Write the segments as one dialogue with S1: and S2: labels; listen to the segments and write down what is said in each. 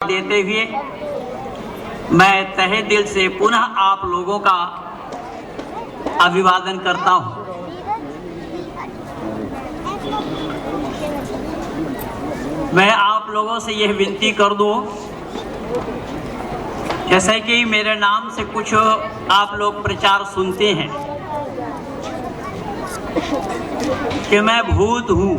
S1: देते हुए मैं तहे दिल से पुनः आप लोगों का अभिवादन करता हूं। मैं आप लोगों से यह विनती कर दूं, जैसे कि मेरे नाम से कुछ आप लोग प्रचार सुनते हैं कि मैं भूत हूं,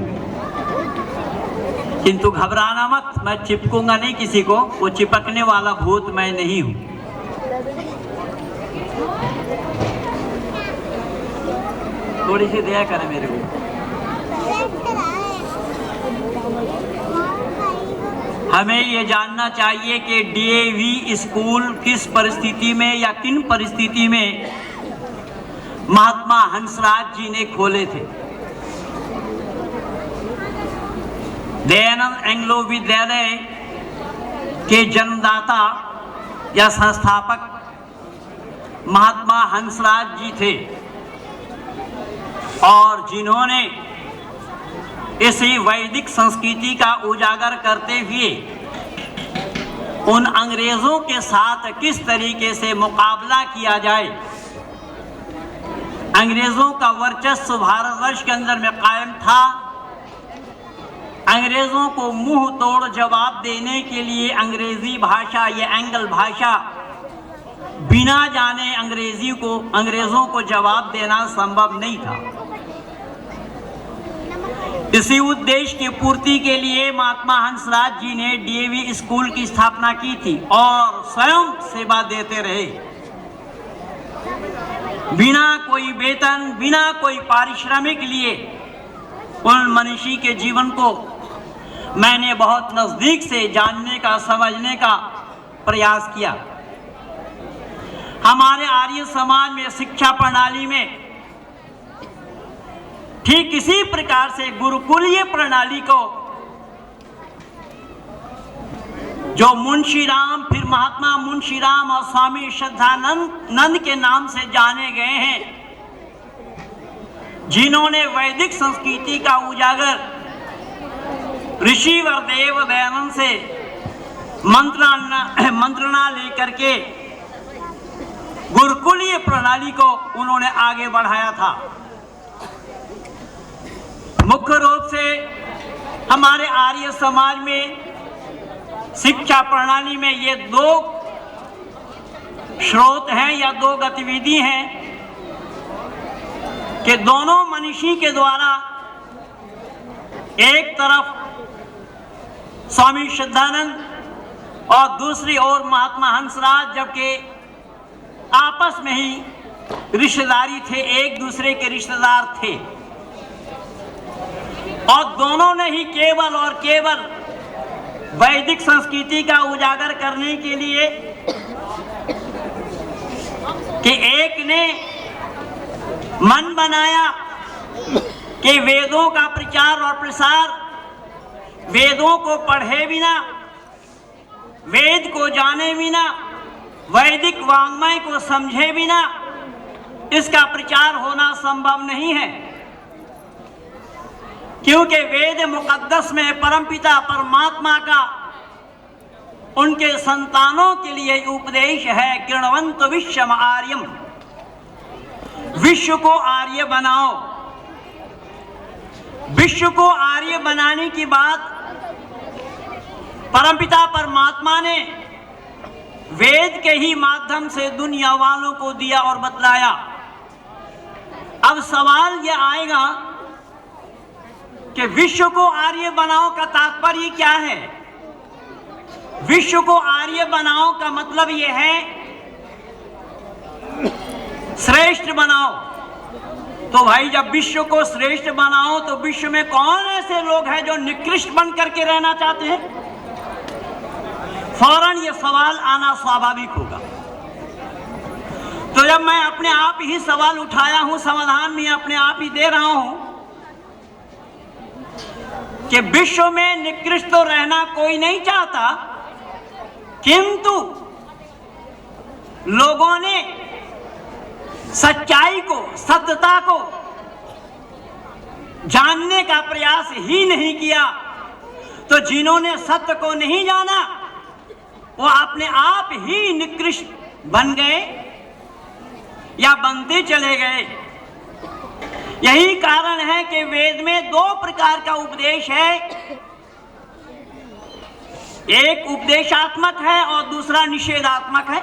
S1: किंतु घबराना मत, मैं चिपकूंगा नहीं किसी को, वो चिपकने वाला भूत मैं नहीं हूं। थोड़ी सी दया करें मेरे को। हमें ये जानना चाहिए कि डीएवी स्कूल किस परिस्थिति में या किन परिस्थिति में महात्मा हंसराज जी ने खोले थे। दयानंद एंग्लो विद्यालय के जन्मदाता या संस्थापक महात्मा हंसराज जी थे और जिन्होंने इसी वैदिक संस्कृति का उजागर करते हुए उन अंग्रेजों के साथ किस तरीके से मुकाबला किया जाए, अंग्रेजों का वर्चस्व भारतवर्ष के अंदर में कायम था। अंग्रेजों को मुंह तोड़ जवाब देने के लिए अंग्रेजी भाषा या एंगल भाषा बिना जाने अंग्रेजों को जवाब देना संभव नहीं था। इसी उद्देश्य की पूर्ति के लिए महात्मा हंसराज जी ने डीएवी स्कूल की स्थापना की थी और स्वयं सेवा देते रहे, बिना कोई वेतन, बिना कोई पारिश्रमिक लिए। उन मनीषी के जीवन को मैंने बहुत नजदीक से जानने का, समझने का प्रयास किया। हमारे आर्य समाज में शिक्षा प्रणाली में ठीक इसी प्रकार से गुरुकुलीय प्रणाली को जो मुंशीराम, फिर महात्मा मुंशीराम और स्वामी श्रद्धानंद के नाम से जाने गए हैं, जिन्होंने वैदिक संस्कृति का उजागर ऋषि वरदेव दयानंद से मंत्रणा लेकर के गुरुकुलीय प्रणाली को उन्होंने आगे बढ़ाया था। मुख्य रूप से हमारे आर्य समाज में शिक्षा प्रणाली में ये दो स्रोत हैं या दो गतिविधि हैं कि दोनों मनीषी के द्वारा एक तरफ स्वामी श्रद्धानंद और दूसरी ओर महात्मा हंसराज, जबकि आपस में ही रिश्तेदारी थे, एक दूसरे के रिश्तेदार थे और दोनों ने ही केवल और केवल वैदिक संस्कृति का उजागर करने के लिए कि एक ने मन बनाया कि वेदों का प्रचार और प्रसार, वेदों को पढ़े बिना, वेद को जाने बिना, वैदिक वाङ्मय को समझे बिना इसका प्रचार होना संभव नहीं है, क्योंकि वेद मुकद्दस में परमपिता परमात्मा का उनके संतानों के लिए उपदेश है, कृण्वन्तु विश्वम आर्यम, विश्व को आर्य बनाओ। विश्व को आर्य बनाने की बात परमपिता परमात्मा ने वेद के ही माध्यम से दुनिया वालों को दिया और बतलाया। अब सवाल यह आएगा कि विश्व को आर्य बनाओ का तात्पर्य क्या है? विश्व को आर्य बनाओ का मतलब यह है श्रेष्ठ बनाओ। तो भाई, जब विश्व को श्रेष्ठ बनाओ तो विश्व में कौन ऐसे लोग हैं जो निकृष्ट बन करके रहना चाहते हैं? फौरन ये सवाल आना स्वाभाविक होगा। तो जब मैं अपने आप ही सवाल उठाया हूं, समाधान में अपने आप ही दे रहा हूं कि विश्व में निकृष्ट तो रहना कोई नहीं चाहता, किंतु लोगों ने सच्चाई को, सत्यता को जानने का प्रयास ही नहीं किया। तो जिन्होंने सत्य को नहीं जाना वो अपने आप ही निकृष्ट बन गए या बनते चले गए। यही कारण है कि वेद में दो प्रकार का उपदेश है, एक उपदेशात्मक है और दूसरा निषेधात्मक है।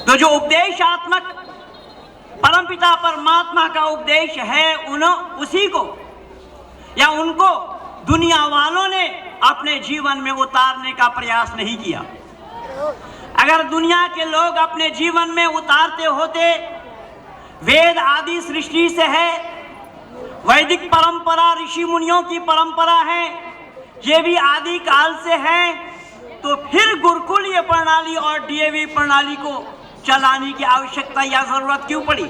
S1: तो जो उपदेशात्मक परमपिता परमात्मा का उपदेश है, उसी को या उनको दुनिया वालों ने अपने जीवन में उतारने का प्रयास नहीं किया। अगर दुनिया के लोग अपने जीवन में उतारते होते, वेद आदि सृष्टि से है, वैदिक परंपरा ऋषि मुनियों की परंपरा है, ये भी आदि काल से है, तो फिर गुरुकुलीय प्रणाली और डीएवी प्रणाली को चलाने की आवश्यकता या जरूरत क्यों पड़ी?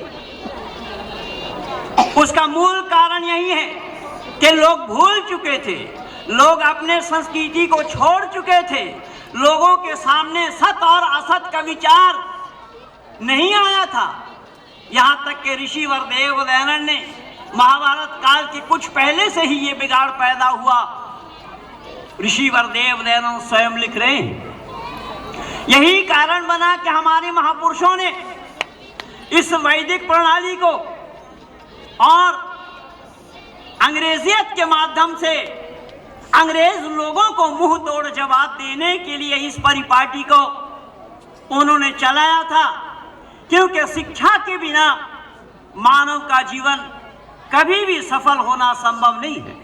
S1: उसका मूल कारण यही है कि लोग भूल चुके थे, लोग अपने संस्कृति को छोड़ चुके थे, लोगों के सामने सत और असत का विचार नहीं आया था। यहां तक कि ऋषि वरदेव दयानंद ने महाभारत काल के कुछ पहले से ही ये बिगाड़ पैदा हुआ। ऋषि वरदेव दयानंद स्वयं लिख रहे हैं, यही कारण बना कि हमारे महापुरुषों ने इस वैदिक प्रणाली को और अंग्रेजियत के माध्यम से अंग्रेज लोगों को मुंह तोड़ जवाब देने के लिए इस परिपाटी को उन्होंने चलाया था, क्योंकि शिक्षा के बिना मानव का जीवन कभी भी सफल होना संभव नहीं है।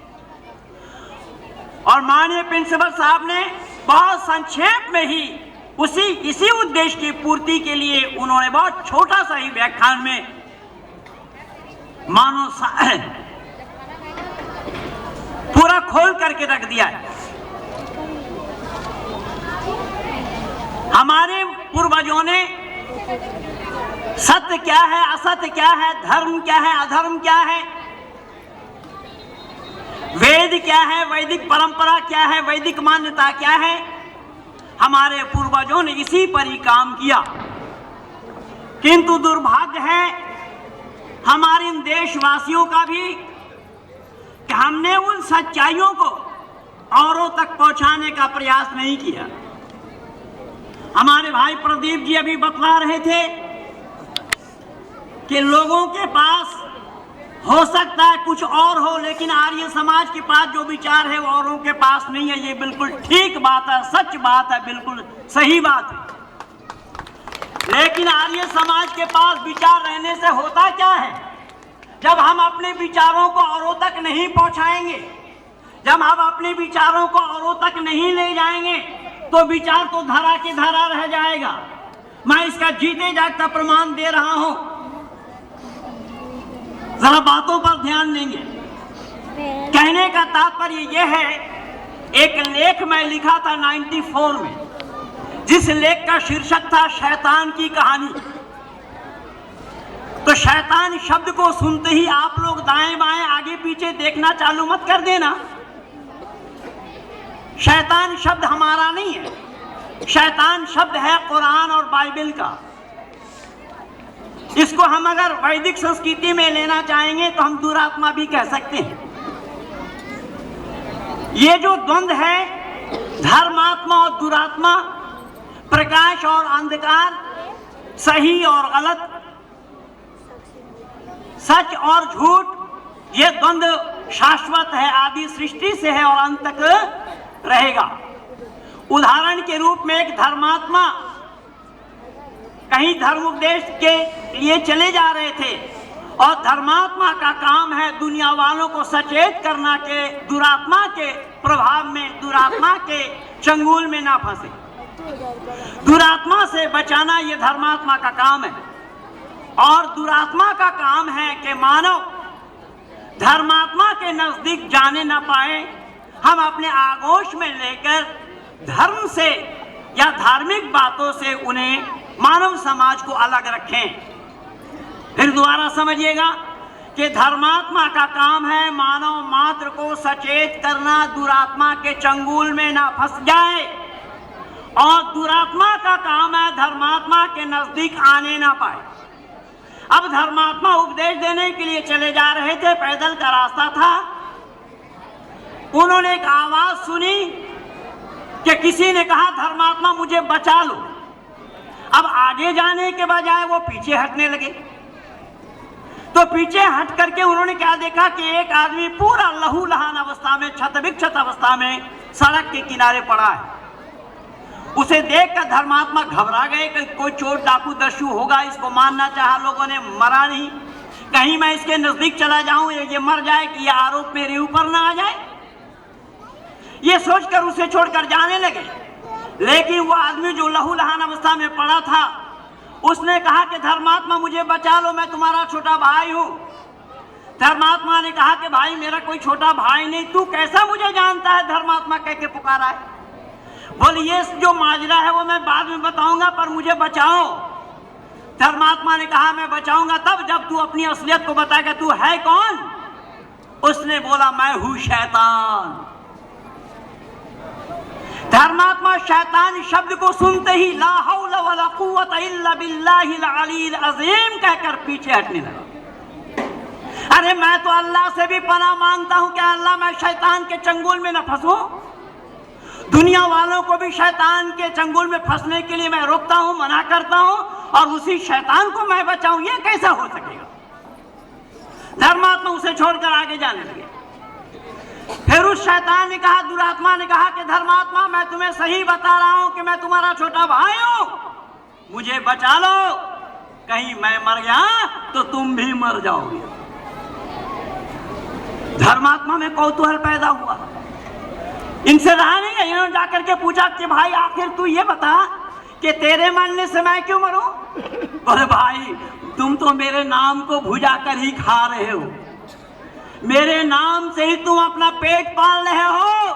S1: और माननीय प्रिंसिपल साहब ने बहुत संक्षेप में ही इसी उद्देश्य की पूर्ति के लिए उन्होंने बहुत छोटा सा ही व्याख्यान में मानो पूरा खोल करके रख दिया है। हमारे पूर्वजों ने सत्य क्या है, असत्य क्या है, धर्म क्या है, अधर्म क्या है, वेद क्या है, वैदिक परंपरा क्या है, वैदिक मान्यता क्या है, हमारे पूर्वजों ने इसी पर ही काम किया। किंतु दुर्भाग्य है हमारे इन देशवासियों का भी कि हमने उन सच्चाइयों को औरों तक पहुंचाने का प्रयास नहीं किया। हमारे भाई प्रदीप जी अभी बतला रहे थे कि लोगों के पास हो सकता है कुछ और हो, लेकिन आर्य समाज के पास जो विचार है वो औरों के पास नहीं है। ये बिल्कुल ठीक बात है, सच बात है, बिल्कुल सही बात है। लेकिन आर्य समाज के पास विचार रहने से होता क्या है? जब हम अपने विचारों को औरों तक नहीं पहुंचाएंगे, जब हम अपने विचारों को औरों तक नहीं ले जाएंगे, तो विचार तो धरा के धरा रह जाएगा। मैं इसका जीते जागता प्रमाण दे रहा हूं, जरा बातों पर ध्यान देंगे। कहने का तात्पर्य यह है, एक लेख मैं लिखा था 94 में, जिस लेख का शीर्षक था शैतान की कहानी। तो शैतान शब्द को सुनते ही आप लोग दाएं बाएं आगे पीछे देखना चालू मत कर देना। शैतान शब्द हमारा नहीं है, शैतान शब्द है कुरान और बाइबल का। इसको हम अगर वैदिक संस्कृति में लेना चाहेंगे तो हम दुरात्मा भी कह सकते हैं। ये जो द्वंद्व है, धर्मात्मा और दुरात्मा, प्रकाश और अंधकार, सही और गलत, सच और झूठ, ये द्वंद्व शाश्वत है, आदि सृष्टि से है और अंत तक रहेगा। उदाहरण के रूप में एक धर्मात्मा कहीं धर्म उपदेश के लिए चले जा रहे थे और धर्मात्मा का काम है दुनिया वालों को सचेत करना के दुरात्मा के प्रभाव में, दुरात्मा के चंगुल में ना फंसे, दुरात्मा से बचाना ये धर्मात्मा का काम है। और दुरात्मा का काम है कि मानव धर्मात्मा के नजदीक जाने ना पाए। हम अपने आगोश में लेकर धर्म से या धार्मिक बातों से उन्हें, मानव समाज को अलग रखें। फिर दोबारा समझिएगा कि धर्मात्मा का काम है मानव मात्र को सचेत करना, दुरात्मा के चंगुल में ना फंस जाए, और दुरात्मा का काम है धर्मात्मा के नजदीक आने ना पाए। अब धर्मात्मा उपदेश देने के लिए चले जा रहे थे, पैदल का रास्ता था। उन्होंने एक आवाज सुनी कि किसी ने कहा धर्मात्मा मुझे बचा लो। अब आगे जाने के बजाय वो पीछे हटने लगे। तो पीछे हट करके उन्होंने क्या देखा कि एक आदमी पूरा लहूलुहान अवस्था में, क्षत-विक्षत अवस्था में सड़क के किनारे पड़ा है। उसे देखकर धर्मात्मा घबरा गए कि कोई चोर डाकू दस्यु होगा, इसको मारना चाहा लोगों ने, मरा नहीं, कहीं मैं इसके नजदीक चला जाऊं, ये मर जाए कि ये आरोप मेरे ऊपर ना आ जाए। ये सोचकर उसे छोड़कर जाने लगे। लेकिन वो आदमी जो लहूलुहान अवस्था में पड़ा था, उसने कहा कि धर्मात्मा मुझे बचा लो, मैं तुम्हारा छोटा भाई हूं। धर्मात्मा ने कहा कि भाई मेरा कोई छोटा भाई नहीं, तू कैसा मुझे जानता है? धर्मात्मा कह के पुकारा है। बोले ये जो माजरा है वो मैं बाद में बताऊंगा, पर मुझे बचाओ। धर्मात्मा ने कहा मैं बचाऊंगा तब जब तू अपनी असलियत को बताएगा, तू है कौन? उसने बोला मैं हूं शैतान। धर्मात्मा शैतान शब्द को सुनते ही ला हौला वला कुव्वता इल्ला बिल्लाहिल अलील अज़ीम कहकर पीछे हटने लगा। अरे मैं तो अल्लाह से भी पनाह मांगता हूं कि अल्लाह मैं शैतान के चंगुल में न फंसूं। दुनिया वालों को भी शैतान के चंगुल में फंसने के लिए मैं रोकता हूं, मना करता हूं, और उसी शैतान को मैं बचाऊं, ये कैसा हो सकेगा? धर्मात्मा उसे छोड़कर आगे जाने लगे। फिर उस शैतान ने कहा, दुरात्मा ने कहा कि धर्मात्मा मैं तुम्हें सही बता रहा हूं कि मैं तुम्हारा छोटा भाई हूं, मुझे बचा लो, कहीं मैं मर गया तो तुम भी मर जाओगे। धर्मात्मा में कौतूहल पैदा हुआ, इनसे रहा नहीं गया। इन्होंने जाकर के पूछा कि भाई आखिर तू ये बता कि तेरे मरने से मैं क्यों मरूं? बोले भाई तुम तो मेरे नाम को भुजा कर ही खा रहे हो, मेरे नाम से ही तुम अपना पेट पाल रहे हो।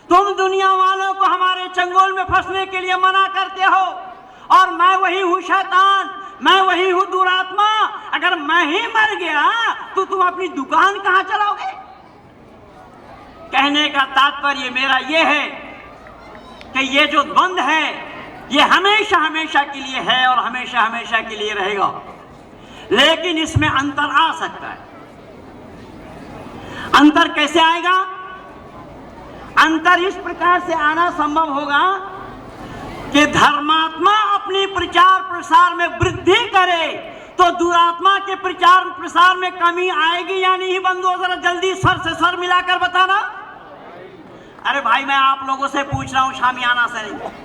S1: तुम दुनिया वालों को हमारे चंगुल में फंसने के लिए मना करते हो, और मैं वही हूं शैतान, मैं वही हूं दुरात्मा। अगर मैं ही मर गया तो तुम अपनी दुकान कहां चलाओगे? कहने का तात्पर्य मेरा यह है कि ये जो द्वंद्व है ये हमेशा हमेशा के लिए है और हमेशा हमेशा के लिए रहेगा, लेकिन इसमें अंतर आ सकता है। अंतर कैसे आएगा? अंतर इस प्रकार से आना संभव होगा कि धर्मात्मा अपनी प्रचार प्रसार में वृद्धि करे तो दुरात्मा के प्रचार प्रसार में कमी आएगी या नहीं? बंधुओं जरा जल्दी सर से सर मिलाकर बताना। अरे भाई मैं आप लोगों से पूछ रहा हूं, शामियाना से नहीं।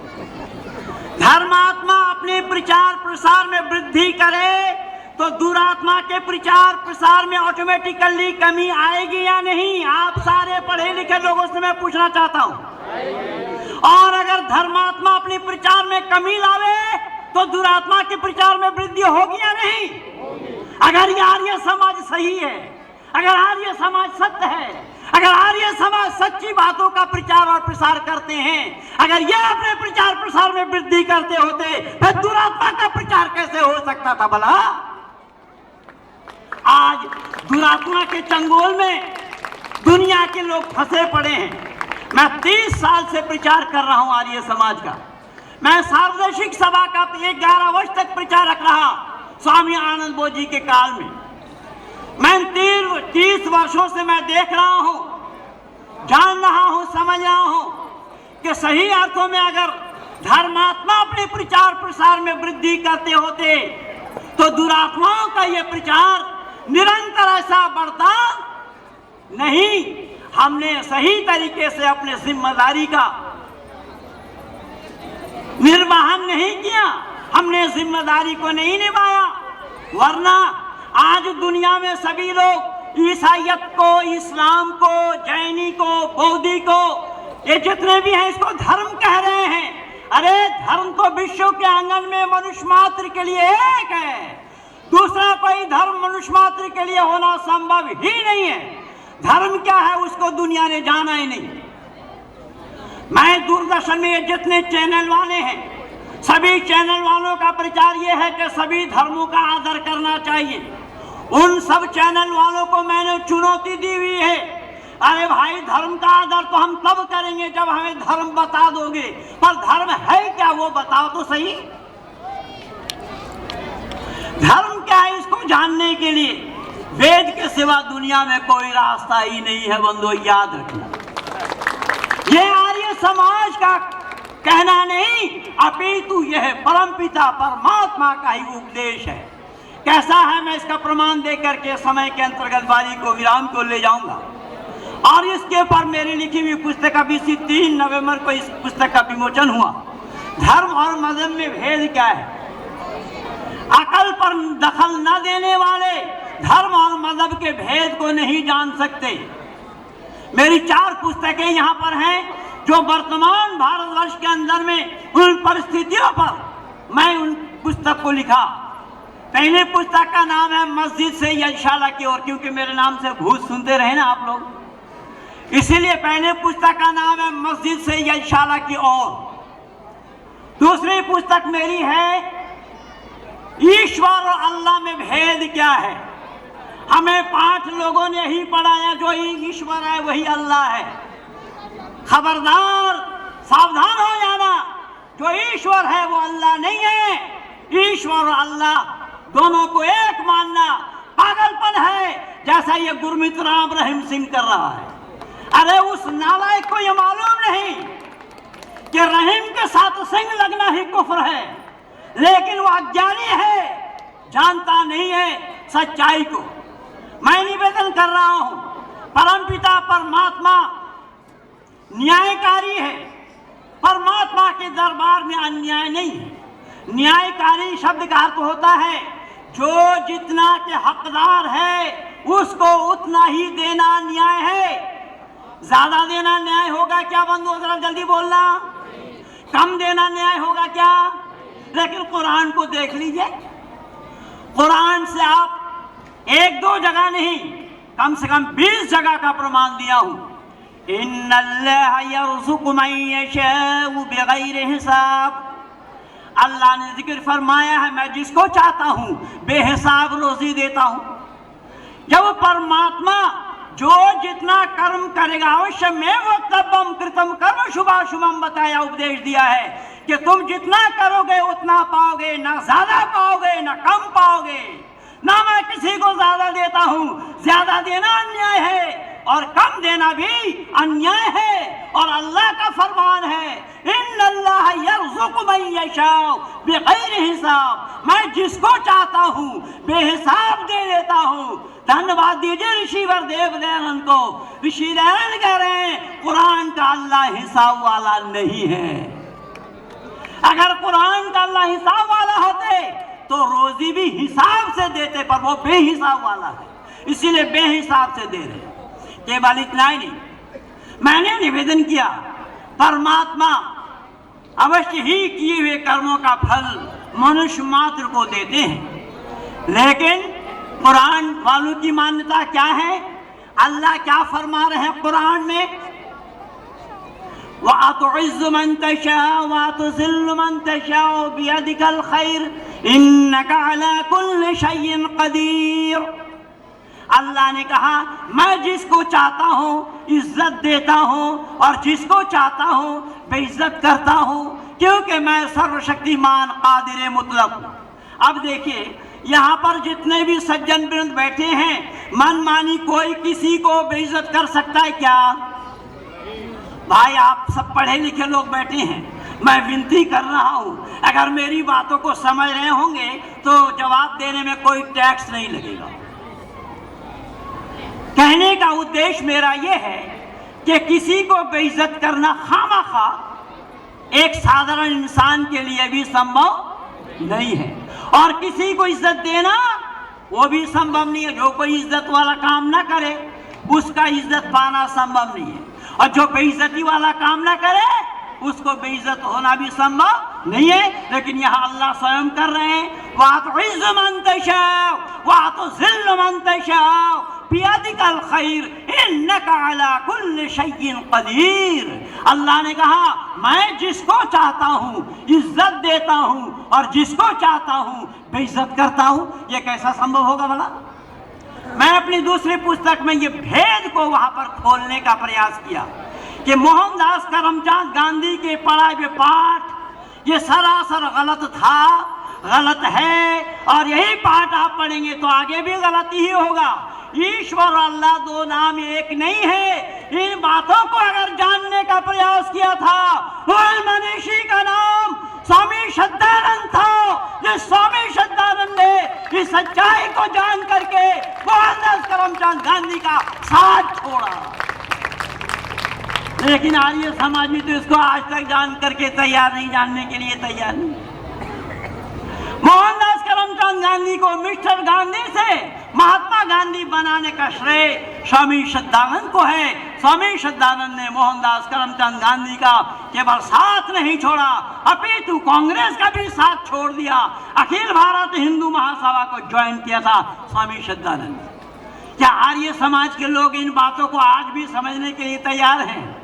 S1: धर्मात्मा अपने प्रचार प्रसार में वृद्धि करे तो दुरात्मा के प्रचार प्रसार में ऑटोमेटिकली कमी आएगी या नहीं? आप सारे पढ़े लिखे लोगों से मैं पूछना चाहता हूं। और अगर धर्मात्मा अपने प्रचार में कमी लावे तो दुरात्मा के प्रचार में वृद्धि होगी या नहीं? अगर ये आर्य समाज सही है, अगर आर्य समाज सत्य है, अगर आर्य समाज सच्ची बातों का प्रचार और प्रसार करते हैं, अगर ये अपने प्रचार प्रसार में वृद्धि करते होते, फिर दुरात्मा का प्रचार कैसे हो सकता था भला? आज दुरात्मा के चंगुल में दुनिया के लोग फंसे पड़े हैं। मैं 30 साल से प्रचार कर रहा हूं आर्य समाज का। मैं सार्वजनिक सभा का 11 वर्ष तक प्रचारक रहा स्वामी आनंद बोध जी के काल में। मैं 30 वर्षों से मैं देख रहा हूं, जान रहा हूं, समझ रहा हूं कि सही अर्थों में अगर धर्मात्मा अपने प्रचार प्रसार में वृद्धि करते होते तो दुरात्माओं का यह प्रचार निरंतर ऐसा बढ़ता नहीं। हमने सही तरीके से अपने जिम्मेदारी का निर्वहन नहीं किया, हमने जिम्मेदारी को नहीं निभाया, वरना आज दुनिया में सभी लोग ईसाइयत को, इस्लाम को, जैनी को, बौद्धि को, ये जितने भी हैं इसको धर्म कह रहे हैं। अरे धर्म तो विश्व के आंगन में मनुष्य मात्र के लिए एक है, दूसरा कोई धर्म मनुष्य मात्र के लिए होना संभव ही नहीं है। धर्म क्या है उसको दुनिया ने जाना ही नहीं। मैं दूरदर्शन में ये जितने चैनल वाले हैं, सभी चैनल वालों का प्रचार ये है कि सभी धर्मों का आदर करना चाहिए। उन सब चैनल वालों को मैंने चुनौती दी हुई है, अरे भाई धर्म का आदर तो हम तब करेंगे जब हमें धर्म बता दोगे, पर धर्म है क्या वो बताओ तो सही। धर्म क्या है इसको जानने के लिए वेद के सिवा दुनिया में कोई रास्ता ही नहीं है। बंधुओं याद रखना, ये आर्य समाज का कहना नहीं, अपितु यह परमपिता परमात्मा का ही उपदेश है। कैसा है, मैं इसका प्रमाण देकर के समय के अंतर्गत वाली को विराम को ले जाऊंगा। और इसके ऊपर मेरी लिखी हुई पुस्तक अभी 3 नवंबर को इस पुस्तक का विमोचन हुआ। धर्म और मजहब में भेद क्या है? अकल पर दखल न देने वाले धर्म और मजहब के भेद को नहीं जान सकते। मेरी 4 पुस्तकें यहाँ पर हैं जो वर्तमान भारतवर्ष के अंदर में उन परिस्थितियों पर मैं उन पुस्तक को लिखा। पहली पुस्तक का नाम है मस्जिद से यशाला की ओर, क्योंकि मेरे नाम से भूत सुनते रहे ना आप लोग, इसीलिए पहले पुस्तक का नाम है मस्जिद से यशाला की ओर। दूसरी पुस्तक मेरी है ईश्वर और अल्लाह में भेद क्या है। हमें 5 लोगों ने ही पढ़ाया, जो ईश्वर है वही अल्लाह है। खबरदार, सावधान हो जाना, जो ईश्वर है वो अल्लाह नहीं है। ईश्वर और अल्लाह दोनों को एक मानना पागलपन है, जैसा ये गुरमीत राम रहीम सिंह कर रहा है। अरे उस नालायक को ये मालूम नहीं कि रहीम के साथ सिंह लगना ही कुफ्र है, लेकिन वो अज्ञानी है, जानता नहीं है सच्चाई को। मैं निवेदन कर रहा हूं, परमपिता परमात्मा न्यायकारी है। परमात्मा के दरबार में अन्याय नहीं है। न्यायकारी शब्द का अर्थ होता है जो जितना के हकदार है उसको उतना ही देना न्याय है। ज्यादा देना न्याय होगा क्या बंधु? जरा जल्दी बोलना। कम देना न्याय होगा क्या? लेकिन कुरान को देख लीजिए, कुरान से आप 1-2 जगह नहीं, कम से कम 20 जगह का प्रमाण दिया हूं। इन्नल्लाह यर्ज़ुक़ु मन यशाअ बिग़ैरि हिसाब। अल्लाह ने जिक्र फरमाया है, मैं जिसको चाहता हूं बेहिसाब रोजी देता हूं। जब परमात्मा जो जितना कर्म करेगा, अवश्य में वक्तव्यम कृतम कर्म शुभाशुभम बताया, उपदेश दिया है कि तुम जितना करोगे उतना पाओगे, ना ज्यादा पाओगे ना कम पाओगे। ना मैं किसी को ज्यादा देता हूं, ज्यादा देना अन्याय है और कम देना भी अन्याय है। और अल्लाह का फरमान है, इन्नल्लाह यर्ज़ुक़ु मन यशाअ बिग़ैरि हिसाब। मैं जिसको चाहता हूं बेहिसाब दे देता हूं। धन्यवाद दीजिए ऋषिवर देव दयानंद को। ऋषि दयानंद कह रहे हैं कुरान का अल्लाह हिसाब वाला नहीं है। अगर कुरान का अल्लाह हिसाब वाला होते तो रोजी भी हिसाब से देते, पर वो बेहिसाब वाला है, इसीलिए बेहिसाब से दे रहे। केवल इतना ही नहीं, मैंने निवेदन किया परमात्मा अवश्य ही किए हुए कर्मों का फल मनुष्य मात्र को देते हैं। लेकिन कुरान वालों की मान्यता क्या है? अल्लाह क्या फरमा रहे हैं कुरान में? वअतुइज़्ज़ु मन तशाअ वअतुज़िल्लु मन तशाअ बियदिकल खैर इन्नका अला कुल्लि शैइन कदीर। अल्लाह ने कहा मैं जिसको चाहता हूँ इज्जत देता हूँ और जिसको चाहता हूँ बेइज्जत करता हूँ, क्योंकि मैं सर्वशक्तिमान कादिर मुतलक हूँ। अब देखिए यहाँ पर जितने भी सज्जन वृंद बैठे हैं, मनमानी कोई किसी को बेइज्जत कर सकता है क्या? भाई आप सब पढ़े लिखे लोग बैठे हैं, मैं विनती कर रहा हूँ, अगर मेरी बातों को समझ रहे होंगे तो जवाब देने में कोई टैक्स नहीं लगेगा। कहने का उद्देश्य मेरा यह है कि किसी को बेइज्जत करना खामखा एक साधारण इंसान के लिए भी संभव नहीं है, और किसी को इज्जत देना वो भी संभव नहीं है। जो कोई इज्जत वाला काम ना करे उसका इज्जत पाना संभव नहीं है, और जो बेइज्जती वाला काम ना करे उसको बेइज्जत होना भी संभव नहीं है। लेकिन यहाँ अल्लाह स्वयं कर रहे हैं, वअतुइज़्ज़ु मन तशाअ वअतुज़िल्लु मन तशाअ बियदिकल खैर इन्नका अला कुल्लि शैइन कदीर। अल्लाह ने कहा मैं जिसको चाहता हूँ इज्जत देता हूँ और जिसको चाहता हूँ बेइज्जत करता हूँ। ये कैसा संभव होगा भला? मैं अपनी दूसरी पुस्तक में ये भेद को वहाँ पर खोलने का प्रयास किया कि मोहनदास करमचंद गांधी के पढ़ाए हुए पाठ ये सरासर गलत था, गलत है, और यही पाठ आप पढ़ेंगे तो आगे भी गलती ही होगा। ईश्वर अल्लाह दो नाम एक नहीं है। इन बातों को अगर जानने का प्रयास किया था, उस मनीषी का नाम स्वामी श्रद्धानंद था। जिस स्वामी श्रद्धानंद ने इस सच्चाई को जान करके मोहनदास करमचंद गांधी का साथ छोड़ा, लेकिन आर्य समाज में तो इसको आज तक जान करके तैयार नहीं, जानने के लिए तैयार नहीं। मोहनदास करमचंद गांधी को मिस्टर गांधी से महात्मा गांधी बनाने का श्रेय स्वामी श्रद्धानंद को है। स्वामी श्रद्धानंद ने मोहनदास करमचंद गांधी का केवल साथ नहीं छोड़ा, अपितु कांग्रेस का भी साथ छोड़ दिया। अखिल भारत हिंदू महासभा को ज्वाइन किया था स्वामी श्रद्धानंद। क्या आर्य समाज के लोग इन बातों को आज भी समझने के लिए तैयार हैं?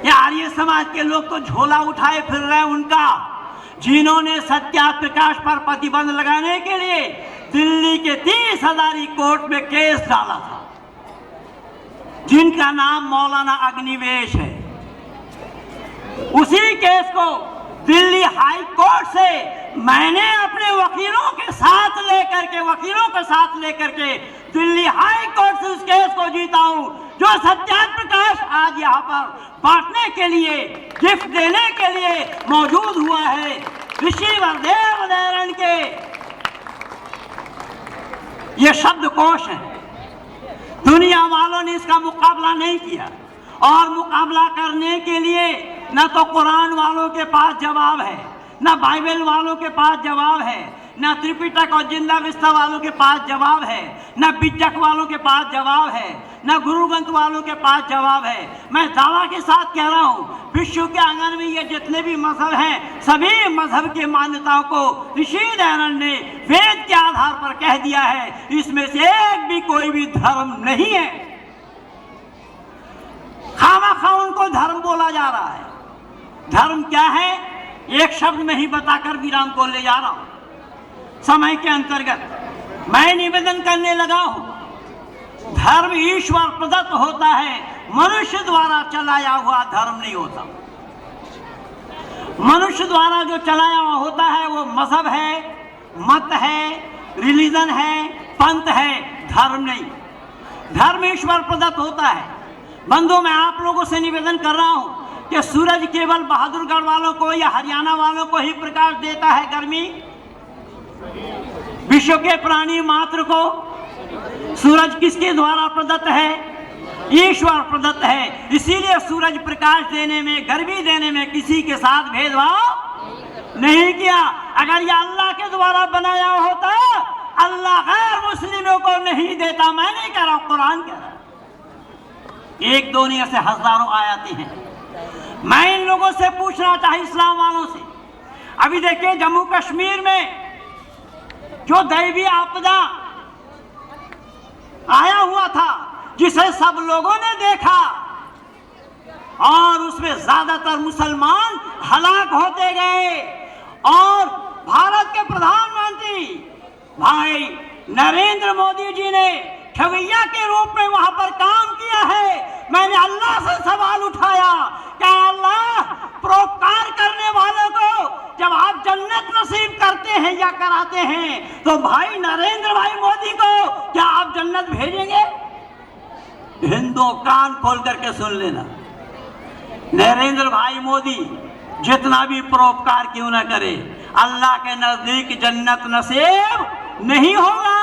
S1: या आर्य समाज के लोग तो झोला उठाए फिर रहे हैं उनका, जिन्होंने सत्याप्रकाश पर प्रतिबंध लगाने के लिए दिल्ली के 30 हजारी कोर्ट में केस डाला था, जिनका नाम मौलाना अग्निवेश है। उसी केस को दिल्ली हाई कोर्ट से मैंने अपने वकीलों के साथ लेकर के दिल्ली हाई कोर्ट से उस केस को जीता हूं, जो सत्याप्रकाश आज यहाँ पर बांटने के लिए, गिफ्ट देने के लिए मौजूद हुआ है। ऋषि वरदेव नारायण के ये शब्दकोश है। दुनिया वालों ने इसका मुकाबला नहीं किया, और मुकाबला करने के लिए न तो कुरान वालों के पास जवाब है, न बाइबल वालों के पास जवाब है, न त्रिपिटक और जिंदा विस्ता वालों के पास जवाब है, न बिज्जक वालों के पास जवाब है, न गुरु ग्रंथ वालों के पास जवाब है। मैं दावा के साथ कह रहा हूं, विश्व के आंगन में ये जितने भी मजहब हैं, सभी मजहब के मान्यताओं को ऋषि दयानंद ने वेद के आधार पर कह दिया है। इसमें से एक भी कोई भी धर्म नहीं है। खामखा उनको धर्म बोला जा रहा है। धर्म क्या है, एक शब्द में ही बताकर विराम को ले जा रहा हूं। समय के अंतर्गत मैं निवेदन करने लगा हूं, धर्म ईश्वर प्रदत्त होता है, मनुष्य द्वारा चलाया हुआ धर्म नहीं होता। मनुष्य द्वारा जो चलाया हुआ होता है वो मजहब है, मत है, रिलीजन है, पंथ है, धर्म नहीं। धर्म ईश्वर प्रदत्त होता है। बंधु, मैं आप लोगों से निवेदन कर रहा हूं कि सूरज केवल बहादुरगढ़ वालों को या हरियाणा वालों को ही प्रकाश देता है गर्मी? विश्व के प्राणी मात्र को सूरज किसके द्वारा प्रदत्त है? ईश्वर प्रदत्त है। इसीलिए सूरज प्रकाश देने में, गर्मी देने में किसी के साथ भेदभाव नहीं किया। अगर यह अल्लाह के द्वारा बनाया होता, अल्लाह गैर मुस्लिमों को नहीं देता। मैं नहीं कह रहा, कुरान कह रहा। एक दो नहीं, ऐसे हजारों आयतें हैं। मैं इन लोगों से पूछना चाहिए, इस्लाम वालों से, अभी देखिए जम्मू कश्मीर में जो दैवी आपदा आया हुआ था, जिसे सब लोगों ने देखा, और उसमें ज्यादातर मुसलमान हलाक होते गए, और भारत के प्रधानमंत्री भाई नरेंद्र मोदी जी ने खवैया के रूप में वहां पर काम किया है। मैंने अल्लाह से सवाल उठाया, क्या अल्लाह परोपकार करने वालों को जब आप जन्नत नसीब करते हैं या कराते हैं, तो भाई नरेंद्र भाई मोदी को क्या आप जन्नत भेजेंगे? हिंदू कान खोल करके सुन लेना, नरेंद्र भाई मोदी जितना भी परोपकार क्यों न करे, अल्लाह के नजदीक जन्नत नसीब नहीं होगा।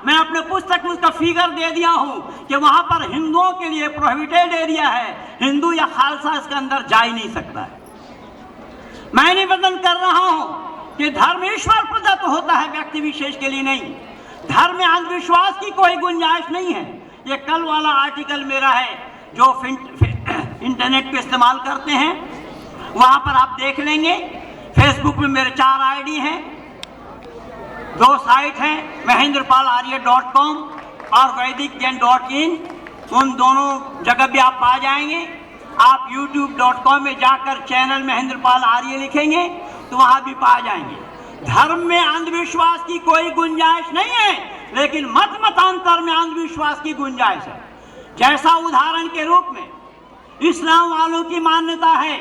S1: मैं अपने पुस्तक में उसका फिगर दे दिया हूं कि वहां पर हिंदुओं के लिए प्रोहिबिटेड एरिया है, हिंदू या खालसा इसके अंदर जा ही नहीं सकता है। मैं निवेदन कर रहा हूं कि धर्म ईश्वर प्रदत्त होता है, व्यक्ति विशेष के लिए नहीं। धर्म में अंधविश्वास की कोई गुंजाइश नहीं है। ये कल वाला आर्टिकल मेरा है, जो इंटरनेट पे इस्तेमाल करते हैं, वहां पर आप देख लेंगे। फेसबुक में मेरे 4 आईडी हैं, 2 साइट हैं, mahendrapalarya.com और vaidicjain.in। उन दोनों जगह भी आप पा जाएंगे। आप youtube.com में जाकर चैनल महेंद्रपाल आर्य लिखेंगे तो वहां भी पा जाएंगे। धर्म में अंधविश्वास की कोई गुंजाइश नहीं है, लेकिन मत मतांतर में अंधविश्वास की गुंजाइश है। जैसा उदाहरण के रूप में इस्लाम वालों की मान्यता है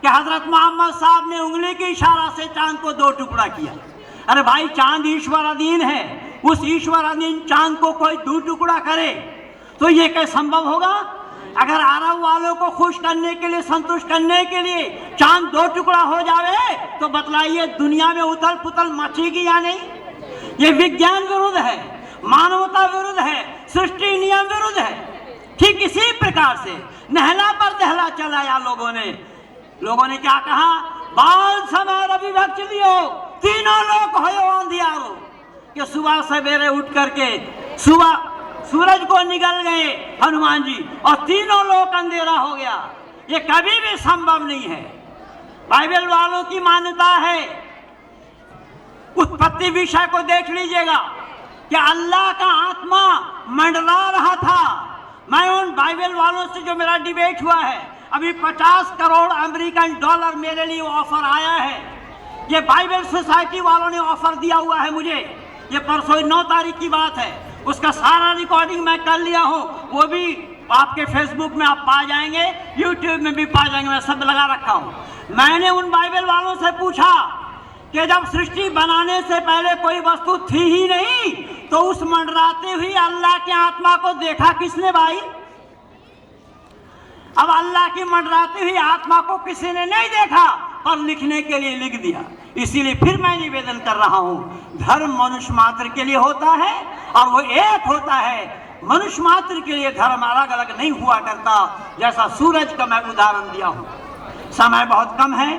S1: कि हजरत मोहम्मद साहब ने उंगली के इशारा से चांद को 2 टुकड़ा किया। अरे भाई, चांद ईश्वर अधीन है, उस ईश्वर अधीन चांद को कोई दो टुकड़ा करे तो ये कैसे संभव होगा? अगर अरब वालों को खुश करने के लिए, संतुष्ट करने के लिए चांद दो टुकड़ा हो जावे तो बतलाइए दुनिया में उथल पुथल मचेगी या नहीं? ये विज्ञान विरुद्ध है, मानवता विरुद्ध है, सृष्टि नियम विरुद्ध है। ठीक इसी प्रकार से नहला पर दहला चलाया लोगों ने क्या कहा? बाल समय रवि भक्त लियो तीनों लोग हो अंधियारो, कि सुबह सवेरे उठ करके सुबह सूरज को निकल गए हनुमान जी और तीनों लोग अंधेरा हो गया। ये कभी भी संभव नहीं है। बाइबल वालों की मान्यता है, उत्पत्ति विषय को देख लीजिएगा कि अल्लाह का आत्मा मंडरा रहा था। मैं उन बाइबल वालों से जो मेरा डिबेट हुआ है, अभी 50 करोड़ अमेरिकन डॉलर मेरे लिए ऑफर आया है। ये बाइबल सोसाइटी वालों ने ऑफर दिया हुआ है मुझे। ये परसों 9 तारीख की बात है, उसका सारा रिकॉर्डिंग मैं कर लिया हूँ। वो भी आपके फेसबुक में आप पा जाएंगे, यूट्यूब में भी पा जाएंगे, मैं सब लगा रखा हूँ। मैंने उन बाइबल वालों से पूछा कि जब सृष्टि बनाने से पहले कोई वस्तु थी ही नहीं तो उस मंडराते हुई अल्लाह की आत्मा को देखा किसने भाई? अब अल्लाह की मंडराती हुई आत्मा को किसी ने नहीं देखा, पर लिखने के लिए लिख दिया। इसीलिए फिर मैं निवेदन कर रहा हूं, धर्म मनुष्य मात्र के लिए होता है और वो एक होता है। मनुष्य मात्र के लिए धर्म अलग अलग नहीं हुआ करता। जैसा सूरज का मैं उदाहरण दिया हूं। समय बहुत कम है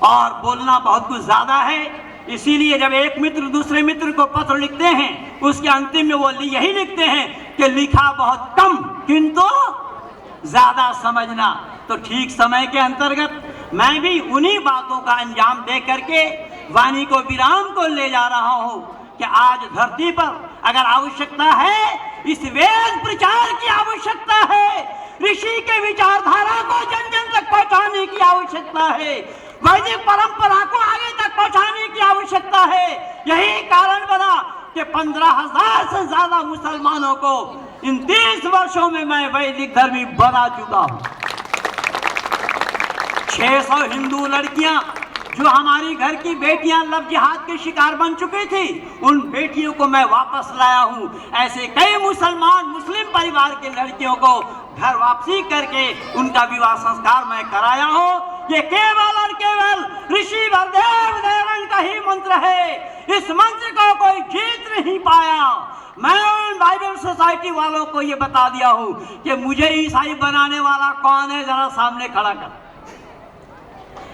S1: और बोलना बहुत कुछ ज्यादा है, इसीलिए जब एक मित्र दूसरे मित्र को पत्र लिखते हैं उसके अंतिम में वो यही लिखते हैं कि लिखा बहुत कम किंतु ज्यादा समझना। तो ठीक समय के अंतर्गत मैं भी उन्हीं बातों का अंजाम दे करके वाणी को विराम को ले जा रहा हूं कि आज धरती पर अगर आवश्यकता है, इस वेद प्रचार की आवश्यकता है, ऋषि के विचारधारा को जन जन तक पहुंचाने की आवश्यकता है, वैदिक परंपरा को आगे तक पहुंचाने की आवश्यकता है। यही कारण बना कि 15,000 से ज्यादा मुसलमानों को इन 30 वर्षों में मैं वैदिक धर्मी बना चुका हूं। 600 हिंदू लड़कियां जो हमारी घर की बेटियां लव जिहाद के शिकार बन चुकी थी, उन बेटियों को मैं वापस लाया हूं। ऐसे कई मुस्लिम परिवार के लड़कियों को घर वापसी करके उनका विवाह संस्कार मैं कराया हूं। ये केवल और केवल ऋषि वरदेव देवन का ही मंत्र है। इस मंत्र को कोई जीत नहीं पाया। मैं उन बाइबल सोसाइटी वालों को ये बता दिया हूं कि मुझे ईसाई बनाने वाला कौन है, जरा सामने खड़ा कर।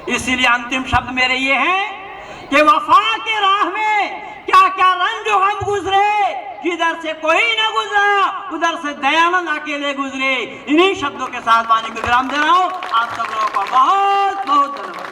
S1: इसीलिए अंतिम शब्द मेरे ये हैं कि वफा के राह में क्या क्या रंग हम गुजरे, जिधर से कोई न गुजरा उधर से दयानंद अकेले गुजरे। इन्हीं शब्दों के साथ वाणी को विराम दे रहा हूं। आप सब लोगों का बहुत बहुत धन्यवाद।